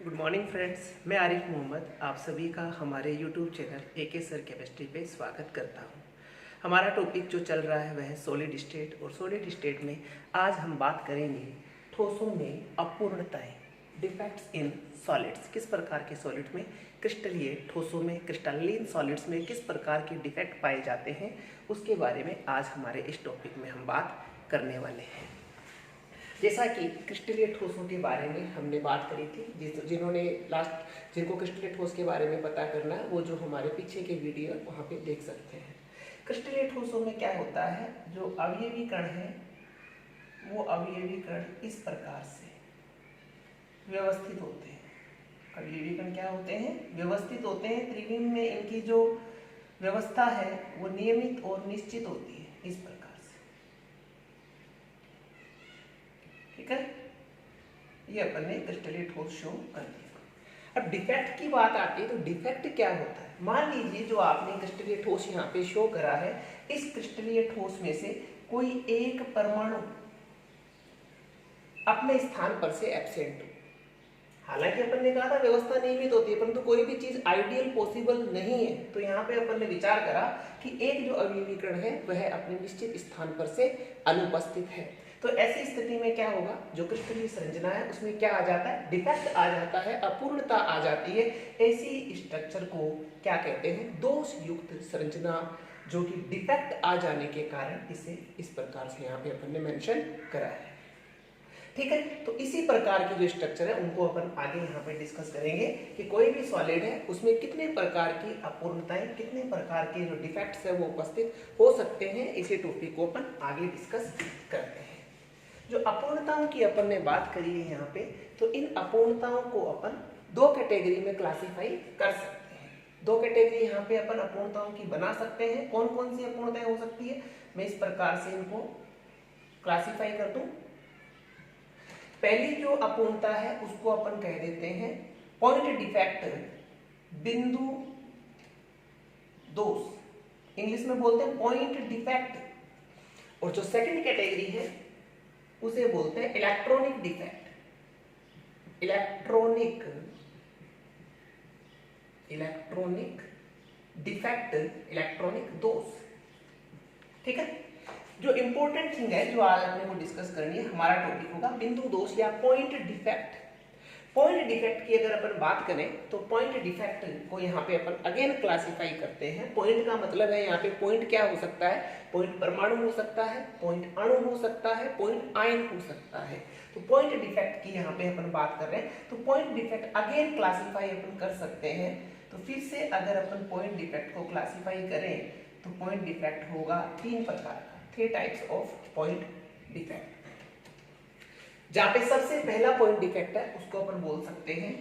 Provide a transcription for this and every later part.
Good morning friends, मैं आरिफ मोहम्मद आप सभी का हमारे YouTube channel AK sir chemistry पे स्वागत करता हूँ। हमारा टॉपिक जो चल रहा है वह है सॉलिड स्टेट, और सॉलिड स्टेट में आज हम बात करेंगे ठोसों में अपूर्णताएं, डिफेक्ट्स इन सॉलिड्स। किस प्रकार के सॉलिड्स में, क्रिस्टलीय ठोसों में, क्रिस्टलीन सॉलिड्स में किस प्रकार के डिफेक्ट पाए जाते हैं, उसके बारे में आज हमारे इस टॉपिक में हम बात करने वाले हैं। जैसा कि क्रिस्टलीय ठोसों के बारे में हमने बात करी थी, जिनको क्रिस्टलीय ठोस के बारे में पता करना है वो जो हमारे पीछे के वीडियो है वहाँ पे देख सकते हैं। क्रिस्टलीय ठोसों में क्या होता है, जो अवयवी कण है वो अवयवी कण इस प्रकार से व्यवस्थित होते हैं। अवयवी कण क्या होते हैं, व्यवस्थित होते हैं। त्रिविम में इनकी जो व्यवस्था है वो नियमित और निश्चित होती है इस प्रकार से, ठीक है। ये अपन ने क्रिस्टलीय ठोस शो कर दिया। अब डिफेक्ट की बात आती है तो डिफेक्ट क्या होता है। मान लीजिए जो आपने क्रिस्टलीय ठोस यहाँ पे शो करा है, इस क्रिस्टलीय ठोस में से कोई एक परमाणु अपने स्थान पर से एब्सेंट हो। हालांकि अपन ने कहा था व्यवस्था नियमित होती है, परंतु कोई भी चीज आइडियल पॉसिबल नहीं है। तो यहाँ पे अपन ने विचार करा कि एक जो अवयवी कण है वह अपने निश्चित स्थान पर से अनुपस्थित है। तो ऐसी स्थिति में क्या होगा, जो क्रिस्टलीय संरचना है उसमें क्या आ जाता है, डिफेक्ट आ जाता है, अपूर्णता आ जाती है। ऐसी स्ट्रक्चर को क्या कहते हैं, दोष युक्त संरचना, जो कि डिफेक्ट आ जाने के कारण इसे इस प्रकार से यहाँ पे अपन ने मेंशन करा है, ठीक है। तो इसी प्रकार की जो स्ट्रक्चर है उनको अपन आगे यहाँ पे डिस्कस करेंगे कि कोई भी सॉलिड है उसमें कितने प्रकार की अपूर्णताएं, कितने प्रकार के जो डिफेक्ट्स है वो उपस्थित हो सकते हैं। इसी टॉपिक को अपन आगे डिस्कस करते हैं। जो अपूर्णताओं की अपन ने बात करी है यहाँ पे, तो इन अपूर्णताओं को अपन दो कैटेगरी में क्लासिफाई कर सकते हैं। दो कैटेगरी यहाँ पे अपन अपूर्णताओं की बना सकते हैं। कौन कौन सी अपूर्णताएं हो सकती है, मैं इस प्रकार से इनको क्लासिफाई कर दूं। पहली जो अपूर्णता है उसको अपन कह देते हैं पॉइंट डिफेक्ट, बिंदु दोष, इंग्लिश में बोलते हैं पॉइंट डिफेक्ट। और जो सेकंड कैटेगरी है उसे बोलते हैं electronic defect, electronic defect, electronic दोष, ठीक है। जो इंपॉर्टेंट थिंग है जो आज अपने को डिस्कस करनी है, हमारा टॉपिक होगा बिंदु दोष या पॉइंट डिफेक्ट। पॉइंट डिफेक्ट की अगर अपन बात करें तो पॉइंट डिफेक्ट को यहाँ पे अपन अगेन क्लासिफाई करते हैं। पॉइंट का मतलब है यहाँ पे पॉइंट क्या हो सकता है, पॉइंट परमाणु हो सकता है, पॉइंट अणु हो सकता है, पॉइंट आयन हो सकता है। तो पॉइंट डिफेक्ट की यहाँ पे अपन बात कर रहे हैं, तो पॉइंट डिफेक्ट अगेन क्लासिफाई अपन कर सकते हैं। तो फिर से अगर अपन पॉइंट डिफेक्ट को क्लासिफाई करें तो पॉइंट डिफेक्ट होगा तीन प्रकार का, 3 टाइप्स ऑफ पॉइंट डिफेक्ट। जहां पे सबसे पहला पॉइंट डिफेक्ट है उसको अपन बोल सकते हैं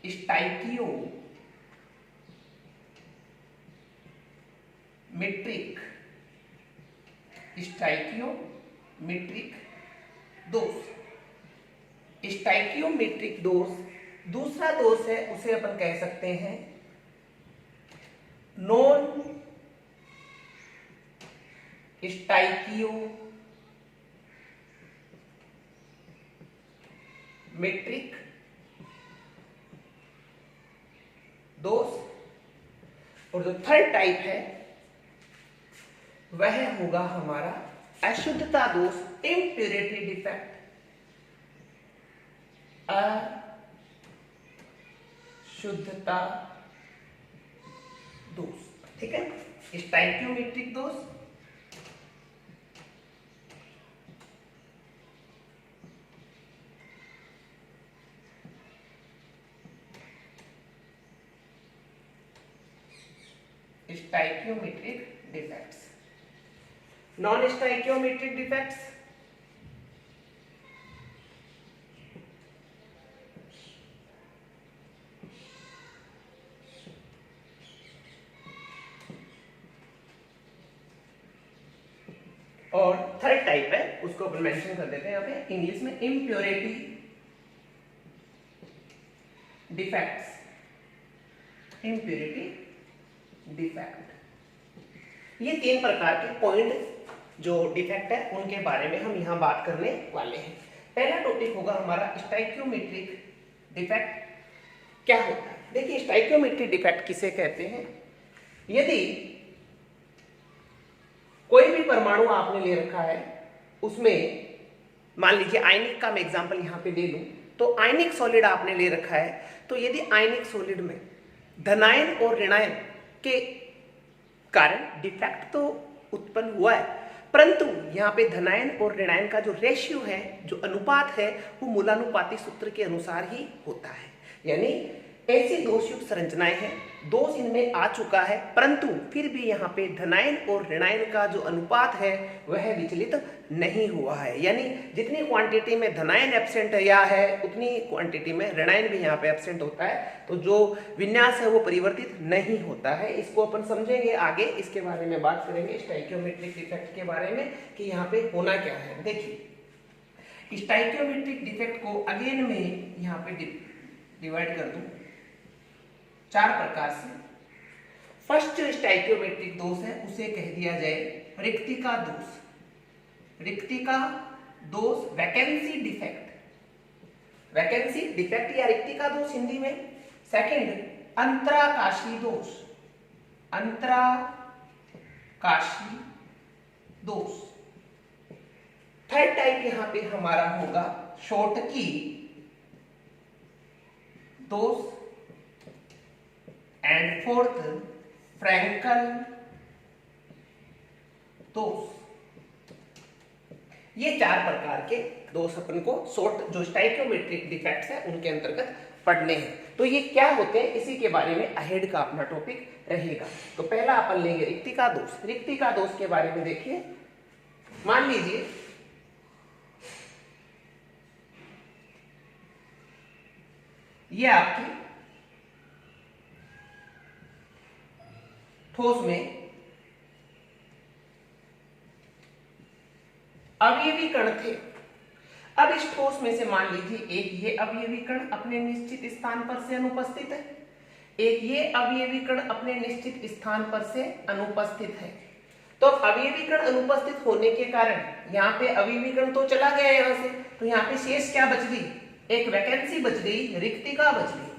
स्टाइकियोमेट्रिक दोष। स्टाइकियोमेट्रिक दोष। दूसरा दोष है उसे अपन कह सकते हैं नॉन स्टाइकियोमेट्रिक दोष। और जो थर्ड टाइप है वह होगा हमारा अशुद्धता दोष, इम्प्योरिटी डिफेक्ट, अशुद्धता दोष, ठीक है। स्टाइकियोमेट्रिक दोष, stoichiometric defects, non stoichiometric defects, और थर्ड टाइप है उसको अपन मेंशन कर देते हैं यहाँ पे इंग्लिश में इम्प्योरिटी डिफेक्ट्स, इम्प्योरिटी डिफेक्ट। ये तीन प्रकार के पॉइंट जो डिफेक्ट है उनके बारे में हम यहाँ बात करने वाले हैं। पहला टॉपिक होगा हमारा स्टाइकियोमेट्रिक डिफेक्ट क्या होता है? देखिए स्टाइकियोमेट्रिक डिफेक्ट किसे कहते हैं? यदि कोई भी परमाणु आपने ले रखा है, उसमें मान लीजिए आयनिक का मैं एग्जांपल यहां पे ले लूं, तो आयनिक सॉलिड आपने ले रखा है, तो यदि आयनिक सॉलिड में धनायन और ऋणायन के कारण डिफेक्ट तो उत्पन्न हुआ है, परंतु यहाँ पे धनायन और ऋणायन का जो रेशियो है, जो अनुपात है, वो मूलानुपाती सूत्र के अनुसार ही होता है। यानी ऐसी दोषयुक्त संरचनाएं हैं, दोष इनमें आ चुका है, परंतु फिर भी यहाँ पे धनायन और ऋणायन का जो अनुपात है वह विचलित नहीं हुआ है। यानी जितनी क्वांटिटी में धनायन एब्सेंट या है, उतनी क्वांटिटी में ऋणायन भी यहाँ पे एब्सेंट होता है, तो जो विन्यास है वो परिवर्तित नहीं होता है। इसको अपन समझेंगे आगे, इसके बारे में बात करेंगे स्टाइकियोमेट्रिक डिफेक्ट के बारे में कि यहाँ पे होना क्या है। देखिए स्टाइकियोमेट्रिक डिफेक्ट को अगेन में यहाँ पे डिवाइड कर दूं 4 प्रकार से। फर्स्ट जो स्टाइकियोमेट्रिक दोष है उसे कह दिया जाए रिक्तिका दोष। रिक्तिका दोष, वैकेंसी डिफेक्ट, वैकेंसी डिफेक्ट या रिक्तिका दोष हिंदी में। सेकंड अंतराकाशी दोष, अंतराकाशी दोष। थर्ड टाइप यहां पे हमारा होगा शॉर्टकी दोष, एंड फोर्थ फ्रैंकल दोष। ये 4 प्रकार के दोष अपन को शॉर्ट जो स्टाइकियोमेट्रिक डिफेक्ट्स है उनके अंतर्गत पढ़ने हैं। तो ये क्या होते हैं, इसी के बारे में अहेड का अपना टॉपिक रहेगा। तो पहला अपन लेंगे रिक्तिका दोष। रिक्तिका दोष के बारे में देखिए, मान लीजिए ये आपकी ठोस में अवयवी कण थे। अब इस ठोस में से मान लीजिए एक ये अवयवी कण अपने निश्चित स्थान पर से अनुपस्थित है, एक ये अवयवी कण अपने निश्चित स्थान पर से अनुपस्थित है। तो अवयवी कण अनुपस्थित होने के कारण यहाँ पे अवयवी कण तो चला गया यहां से, तो यहाँ पे शेष क्या बच गई? एक वैकेंसी बच गई, रिक्तिका बच गई।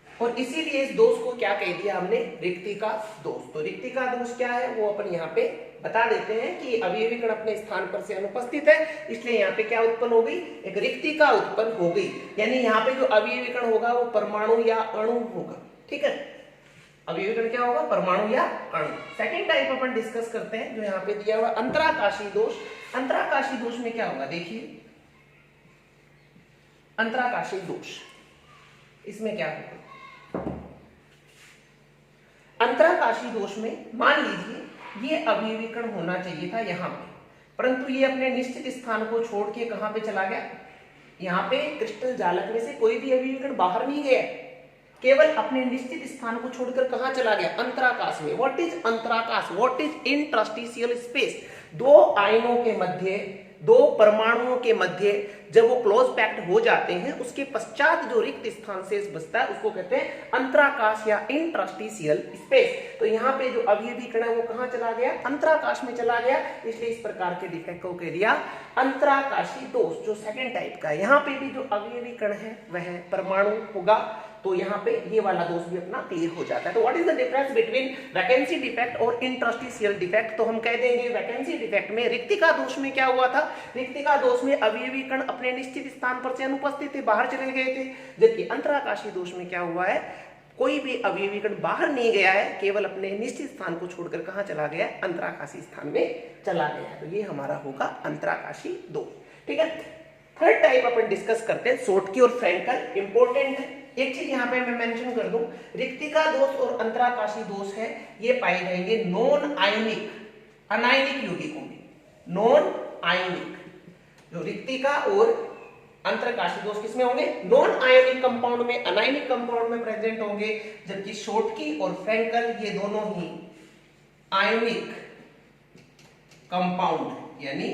और इसीलिए इस दोष को क्या कह दिया हमने? रिक्तिका दोष। तो रिक्तिका दोष क्या है वो अपन यहाँ पे बता देते हैं कि अवयवी कण अपने स्थान पर से अनुपस्थित है, इसलिए यहाँ पे क्या उत्पन्न हो गई? एक रिक्तिका उत्पन्न हो गई। यानी यहाँ पे जो अवयवी कण होगा वो परमाणु या अणु होगा। ठीक है, अवयवी कण क्या होगा? परमाणु या अणु। सेकेंड टाइप अपन डिस्कस करते हैं जो यहाँ पे दिया हुआ अंतराकाशी दोष। अंतराकाशी दोष में क्या होगा? देखिए अंतराकाशी दोष, इसमें क्या होगा? अंतराकाशी दोष में मान लीजिए ये अवयवी कण होना चाहिए था यहाँ पे, परंतु ये अपने निश्चित स्थान को छोड़ के कहां पे चला गया? यहाँ पे क्रिस्टल जालक में से कोई भी अवयवी कण बाहर नहीं गया, केवल अपने निश्चित स्थान को छोड़कर कहां चला गया? अंतराकाश में। व्हाट इज अंतराकाश? What is interstitial space? दो आयनों के मध्य, दो परमाणुओं के मध्य जब वो क्लोज पैक्ट हो जाते हैं, उसके पश्चात जो रिक्त स्थान शेष बचता है उसको कहते हैं अंतराकाश या इंटरस्टिशियल स्पेस। तो यहाँ पे जो अवयवी कण है वो कहाँ चला गया? अंतराकाश में चला गया, इसलिए इस प्रकार के डिफेक्ट को कह दिया अंतराकाशी दोष, जो सेकेंड टाइप का है। यहाँ पे भी जो अवयवी कण है वह परमाणु होगा, तो यहाँ पे ये वाला दोष भी अपना क्लियर हो जाता है। तो what is the difference between vacancy defect और इंटरस्टिशियल डिफेक्ट? तो हम कह देंगे वैकेंसी डिफेक्ट में रिक्तिका दोष में क्या हुआ था? रिक्तिका दोष में अवयवी कण अपने निश्चित स्थान पर से अनुपस्थित थे, बाहर चले गए थे, जबकि अंतराकाशी दोष में क्या हुआ है? कोई भी अवयवी कण बाहर नहीं गया है, केवल अपने निश्चित स्थान को छोड़कर कहां चला गया? अंतराकाशी स्थान में चला गया है। तो ये हमारा होगा अंतराकाशी दोष। ठीक है, थर्ड टाइप अपन डिस्कस करते हैं शॉर्टकी और फ्रैंकल। इंपॉर्टेंट है, एक चीज यहाँ पे मैं मेंशन कर दूं, रिक्तिका दोष और अंतराकाशी दोष है ये पाए जाएंगे नॉन आयनिक, अनायनिक यौगिकों में। नॉन आयनिक जो रिक्तिका और अंतराकाशी दोष किसमें होंगे? नॉन आयनिक कंपाउंड में, अनायनिक कंपाउंड में प्रेजेंट होंगे, जबकि शॉर्टकी और फ्रैंकल ये दोनों ही आयनिक कंपाउंड यानी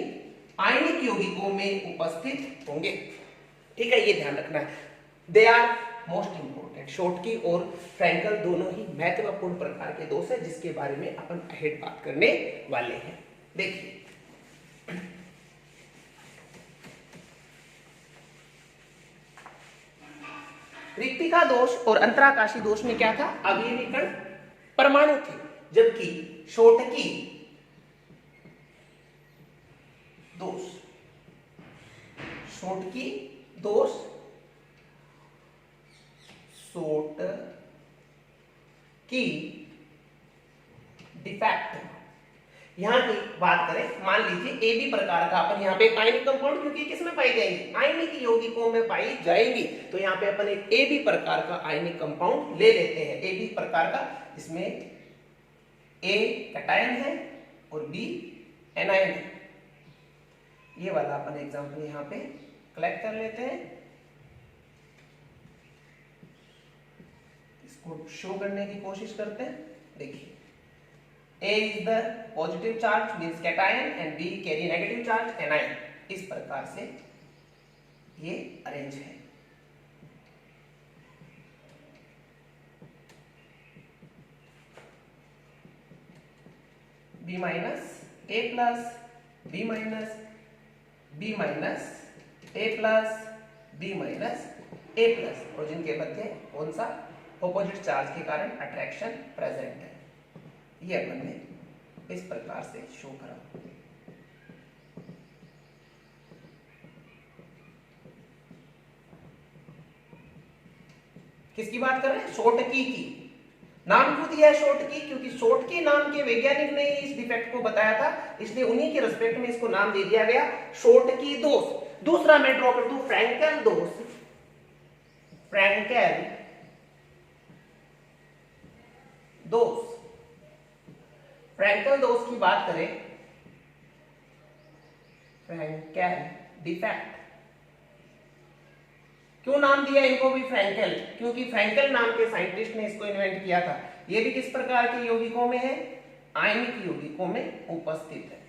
आयनिक यौगिकों में उपस्थित होंगे। ठीक है, ये ध्यान रखना है। They are most important. Schottky और फ्रैंकल दोनों ही महत्वपूर्ण प्रकार के दोष है, जिसके बारे में अपन अहेड बात करने वाले हैं। देखिए रिक्तिका दोष और अंतराकाशी दोष में क्या था, अवयवीकरण परमाणु थे, जबकि शोटकी दोष, शोटकी दोष, शोटकी डिफेक्ट। यहां की बात करें, मान लीजिए ए बी प्रकार का अपन यहाँ पे आयनिक कंपाउंड, क्योंकि किसमें पाई जाएंगी, आयनिक यौगिकों में पाई जाएंगी, तो यहाँ पे अपन एक ए बी प्रकार का आयनिक कंपाउंड ले लेते हैं, ए बी प्रकार का, इसमें ए कैटायन है और बी एनायन है। ये वाला अपन एग्जांपल यहाँ पे कलेक्ट कर लेते हैं, इसको शो करने की कोशिश करते हैं। देखिए, A is the positive charge means cation and B carry negative charge anion। इस प्रकार से ये अरेंज है। B minus A plus B minus B minus A plus B minus A plus, और जिनके मध्य कौन सा ऑपोजिट चार्ज के कारण अट्रैक्शन प्रेजेंट है। ये अपन ने इस प्रकार से शो करा। किसकी बात कर रहे हैं, शोटकी की। नाम क्यों दिया है शोटकी, क्योंकि शोटकी नाम के वैज्ञानिक ने इस डिफेक्ट को बताया था, इसलिए उन्हीं के रिस्पेक्ट में इसको नाम दे दिया गया शोटकी दोष। दूसरा मैं ड्रॉ कर दूं फ्रैंकेल दोष, फ्रैंकेल दोष। फ्रैंकेल दोष की बात करें, फ्रैंकेल डिफेक्ट, क्यों नाम दिया इनको भी फ्रैंकेल, क्योंकि फ्रैंकेल नाम के साइंटिस्ट ने इसको इन्वेंट किया था। ये भी किस प्रकार के यौगिकों में है, आयनिक यौगिकों में उपस्थित है।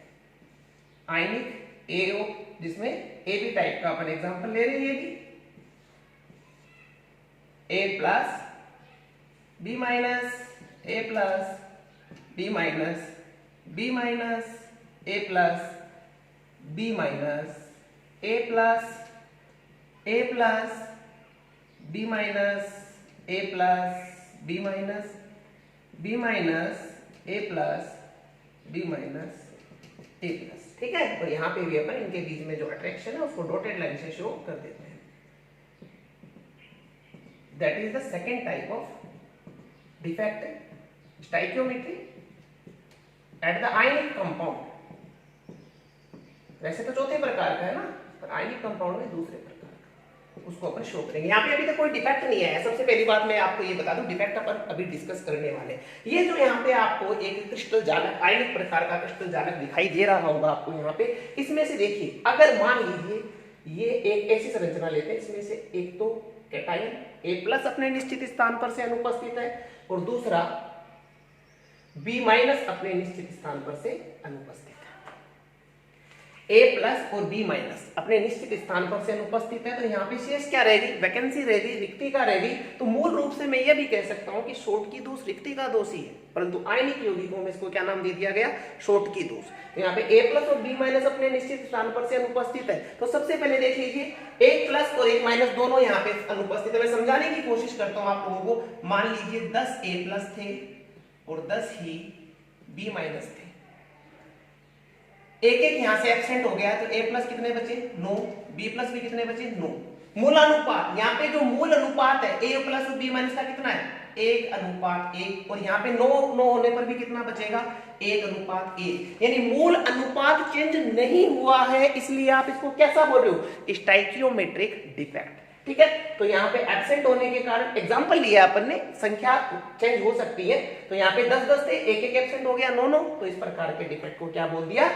आयनिक एओ, जिसमें ए बी टाइप का अपन एग्जांपल ले रहे हैं, ये भी A plus B minus A plus B minus B minus A plus B minus A plus A plus B minus A plus B minus B minus A plus B minus A plus. ठीक है, और यहां पे भी अपन इनके बीच में जो attraction है उसको डॉटेड लाइन से शो कर देते हैं। That is the second type of defect, stoichiometry at the ionic compound. वैसे तो चौथे प्रकार का है ना, पर आयनिक कंपाउंड में दूसरे प्रकार का, उसको अपन शो करेंगे। यहाँ पे अभी तक कोई डिफेक्ट नहीं है। सबसे पहली बात मैं आपको ये बता दूं, डिफेक्ट अपन अभी डिस्कस करने वाले। ये जो यहाँ पे आपको एक क्रिस्टल जालक, आयनिक प्रकार का क्रिस्टल जालक दिखाई दे रहा होगा आपको यहाँ पे, इसमें से देखिए, अगर मान लीजिए ये एक ऐसी संरचना लेते हैं, इसमें से एक तो कैटायन A प्लस अपने निश्चित स्थान पर से अनुपस्थित है, और दूसरा B माइनस अपने निश्चित स्थान पर से अनुपस्थित है। A प्लस और B माइनस अपने निश्चित स्थान पर से अनुपस्थित है, तो यहाँ पे शेष क्या रहेगी, वैकेंसी रहेगी, रिक्तिका रहेगी। तो मूल रूप से मैं यह भी कह सकता हूँ कि शोटकी दोष रिक्तिका दोष ही है, परंतु आयनिक यौगिकों में इसको क्या नाम दे दिया गया, शोटकी दोष। तो यहाँ पे A प्लस और B माइनस अपने निश्चित स्थान पर से अनुपस्थित है। तो सबसे पहले देख लीजिए, 1 प्लस और 1 माइनस दोनों यहाँ पे अनुपस्थित है। मैं समझाने की कोशिश करता हूँ आप लोगों को। मान लीजिए 10 A प्लस थे और 10 ही B माइनस थे, एक एक यहां से एब्सेंट हो गया, तो A प्लस कितने बचे, 9, B प्लस भी कितने बचे, 9। मूल अनुपात, यहाँ पे जो मूल अनुपात है A प्लस और B माइनस का कितना है, 1:1, और यहाँ पे 9 होने पर भी कितना बचेगा, 1:1। यानी मूल अनुपात चेंज नहीं हुआ है, इसलिए आप इसको कैसा बोल रहे हो, स्टाइकियोमेट्रिक डिफेक्ट। ठीक है, तो यहाँ पे एब्सेंट होने के कारण एग्जांपल लिया अपन ने, संख्या चेंज हो सकती है। तो यहाँ पे 10 थे, एक एक एब्सेंट हो गया, 9, तो इस प्रकार के डिफेक्ट को क्या बोल दिया,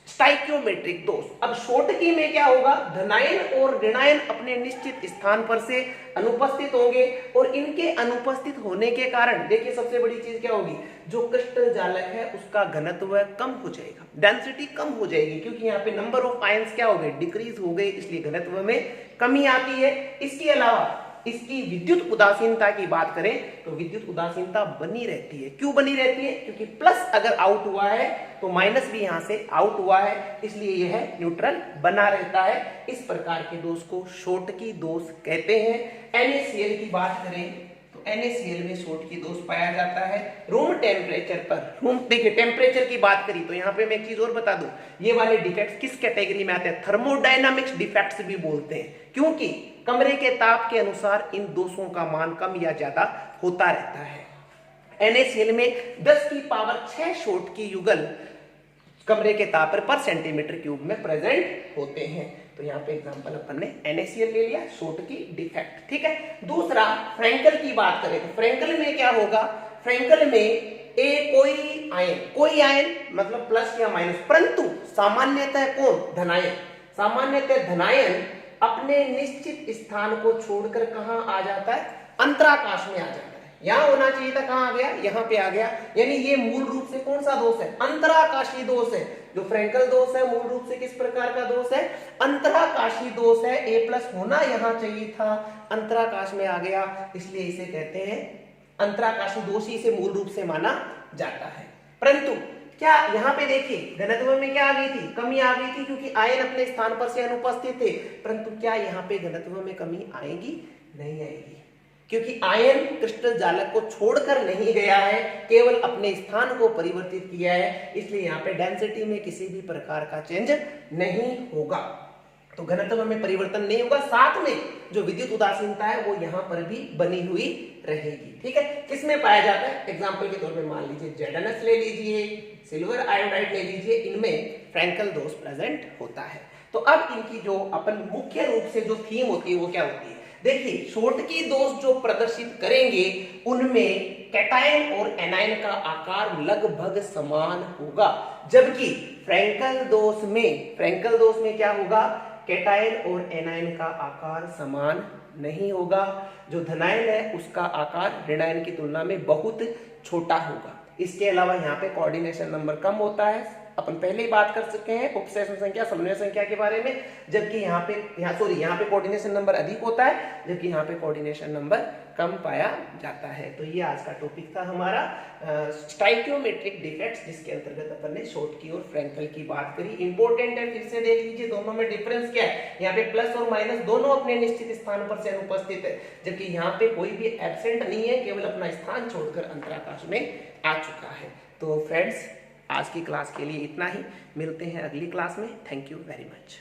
स्टाइकियोमेट्रिक दोष। अब शोटकी में क्या होगा, धनायन और ऋणायन अपने निश्चित स्थान पर से अनुपस्थित होंगे, और इनके अनुपस्थित होने के कारण देखिए सबसे बड़ी चीज क्या होगी, जो क्रिस्टल जालक है उसका घनत्व कम हो जाएगा, डेंसिटी कम हो जाएगी, क्योंकि यहाँ पे नंबर ऑफ आयंस क्या हो गए, डिक्रीज हो गए, इसलिए घनत्व में कमी आती है। इसके अलावा इसकी विद्युत उदासीनता की बात करें तो विद्युत उदासीनता बनी रहती है। क्यों बनी रहती है? क्योंकि प्लस अगर आउट हुआ है तो माइनस भी यहां से आउट हुआ है, इसलिए यह न्यूट्रल बना रहता है। इस प्रकार के दोष को शॉर्टकी दोष कहते हैं। NaCl की बात करें तो NaCl में शॉर्टकी दोष पाया जाता है रूम टेम्परेचर पर। देखिए टेम्परेचर की बात करी तो यहाँ पे मैं एक चीज और बता दूं, ये वाले डिफेक्ट्स किस कैटेगरी में आते हैं? थर्मोडायनामिक्स डिफेक्ट्स भी बोलते हैं, क्योंकि कमरे के ताप के अनुसार इन दोषों का मान कम या ज्यादा होता रहता है। NaCl में 10 की पावर 6 शॉर्टकी युगल कमरे के ताप पर सेंटीमीटर क्यूब में प्रेजेंट होते हैं। तो यहाँ पे एग्जांपल अपन ने NaCl ले लिया, शॉर्टकी डिफेक्ट, ठीक है। दूसरा फ्रैंकल की बात करें तो फ्रैंकल में क्या होगा? फ्रैंकल में कोई आयन मतलब प्लस या माइनस, परंतु सामान्यतः कौन? धनायन। सामान्यतः धनायन अपने निश्चित स्थान को छोड़कर कहां आ जाता है? अंतराकाश में आ जाता है। यहां होना चाहिए था, कहां आ गया? यहां पे आ गया। यानी ये मूल रूप से कौन सा दोष है? अंतराकाशी दोष है। जो फ्रैंकल दोष है मूल रूप से किस प्रकार का दोष है? अंतराकाशी दोष है। A+ होना यहां चाहिए था, अंतराकाश में आ गया, इसलिए इसे कहते हैं अंतराकाशी दोष ही इसे मूल रूप से माना जाता है। परंतु क्या यहाँ पे देखिए घनत्व में क्या आ गई थी? कमी आ गई थी, क्योंकि आयन अपने स्थान पर से अनुपस्थित थे। परंतु क्या यहाँ पे घनत्व में कमी आएगी? नहीं आएगी, क्योंकि आयन क्रिस्टल जालक को छोड़कर नहीं गया है, केवल अपने स्थान को परिवर्तित किया है, इसलिए यहाँ पे डेंसिटी में किसी भी प्रकार का चेंज नहीं होगा। तो घनत्व में परिवर्तन नहीं होगा, साथ में जो विद्युत उदासीनता है वो यहाँ पर भी बनी हुई रहेगी, ठीक है। किसमें पाया जाता है? एग्जाम्पल के तौर पे मान लीजिए ZnS ले लीजिए, सिल्वर आयोडाइड ले लीजिए, इनमें फ्रैंकल दोष प्रेजेंट होता है। तो अब इनकी जो अपन मुख्य रूप से जो थीम होती है वो क्या होती है? देखिए शॉर्टकी दोष जो प्रदर्शित करेंगे उनमें कैटायन और एनायन का आकार लगभग समान होगा, जबकि फ्रैंकल दोष में क्या होगा? कैटायन और एनायन का आकार समान नहीं होगा। जो धनायन है उसका आकार ऋणायन की तुलना में बहुत छोटा होगा। इसके अलावा यहाँ पे कोऑर्डिनेशन नंबर कम होता है, अपन पहले ही बात कर चुके हैं उपसेचन संख्या समन्वय संख्या के बारे में, जबकि यहाँ पे कोऑर्डिनेशन नंबर अधिक होता है, जबकि यहाँ पे कोऑर्डिनेशन नंबर कम पाया जाता है। तो ये आज का टॉपिक था हमारा स्टाइकियोमेट्रिक डिफेक्ट्स, जिसके अंतर्गत अपन ने शॉर्टकी और फ्रैंकल की बात करी। इंपॉर्टेंट है, फिर से देख लीजिए दोनों में डिफरेंस क्या है। यहाँ पे प्लस और माइनस दोनों अपने निश्चित स्थान पर से अनुपस्थित है, जबकि यहाँ पे कोई भी एब्सेंट नहीं है, केवल अपना स्थान छोड़कर अंतराकाश में आ चुका है। तो फ्रेंड्स आज की क्लास के लिए इतना ही, मिलते हैं अगली क्लास में। Thank you very much.